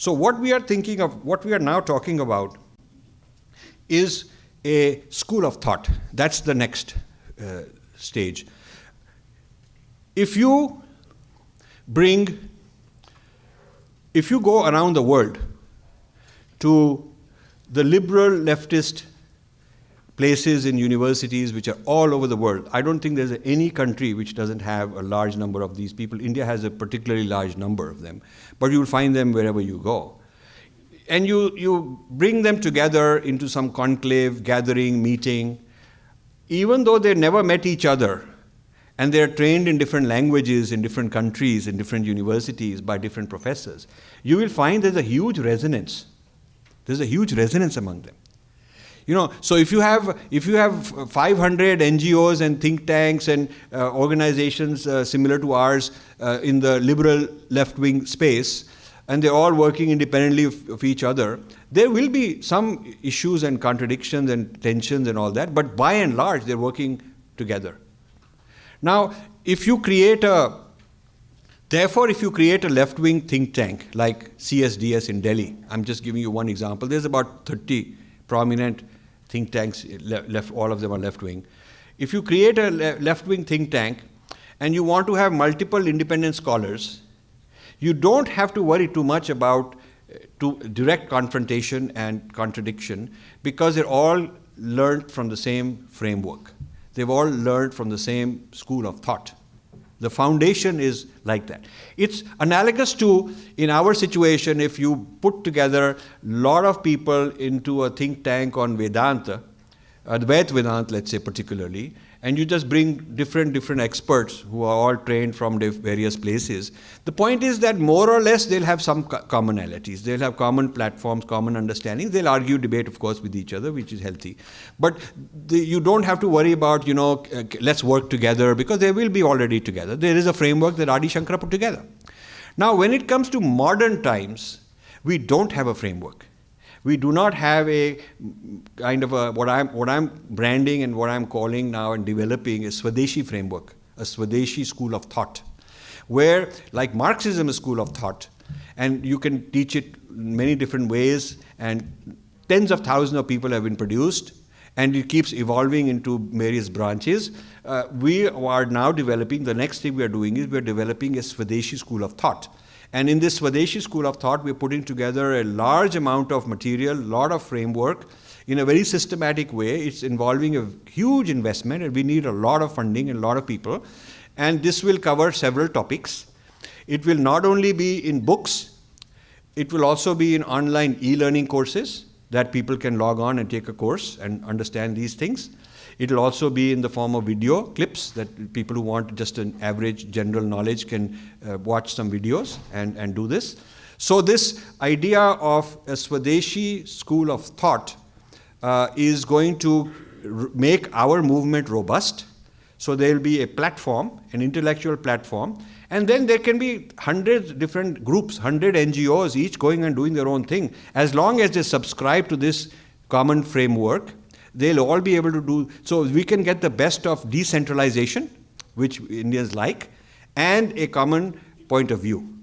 So what we are thinking of, what we are now talking about is a school of thought. That's the next stage. If you go around the world to the liberal leftist places in universities which are all over the world, I don't think there's any country which doesn't have a large number of these people. India has a particularly large number of them, but you'll find them wherever you go. And you bring them together into some conclave, gathering, meeting, even though they never met each other, and they're trained in different languages, in different countries, in different universities by different professors, you will find there's a huge resonance. There's a huge resonance among them. So if you have 500 NGOs and think tanks and organizations similar to ours in the liberal left-wing space, and they're all working independently of each other, there will be some issues and contradictions and tensions and all that, but by and large, they're working together. Now, if you create a left-wing think tank like CSDS in Delhi, I'm just giving you one example. There's about 30 prominent think tanks, all of them are left-wing. If you create a left-wing think tank and you want to have multiple independent scholars, you don't have to worry too much about direct confrontation and contradiction, because they're all learned from the same framework. They've all learned from the same school of thought. The foundation is like that. It's analogous to, in our situation, if you put together a lot of people into a think tank on Vedanta, Advaita Vedanta, let's say particularly, and you just bring different experts who are all trained from various places. The point is that more or less they'll have some commonalities. They'll have common platforms, common understandings. They'll argue, debate, of course, with each other, which is healthy. But you don't have to worry about, let's work together, because they will be already together. There is a framework that Adi Shankara put together. Now, when it comes to modern times, we don't have a framework. We do not have a kind of what I'm branding and what I'm calling now and developing a Swadeshi framework, a Swadeshi school of thought, where, like Marxism is a school of thought, and you can teach it in many different ways, and tens of thousands of people have been produced, and it keeps evolving into various branches. We are now developing, the next thing we are doing is we are developing a Swadeshi school of thought. And in this Swadeshi school of thought, we're putting together a large amount of material, a lot of framework, in a very systematic way. It's involving a huge investment, and we need a lot of funding and a lot of people. And this will cover several topics. It will not only be in books, it will also be in online e-learning courses that people can log on and take a course and understand these things. It will also be in the form of video clips that people who want just an average general knowledge can watch some videos and do this. So this idea of a Swadeshi school of thought is going to make our movement robust. So there will be a platform, an intellectual platform, and then there can be hundreds different groups, 100 NGOs, each going and doing their own thing. As long as they subscribe to this common framework, they'll all be able to do, so we can get the best of decentralization, which Indians like, and a common point of view.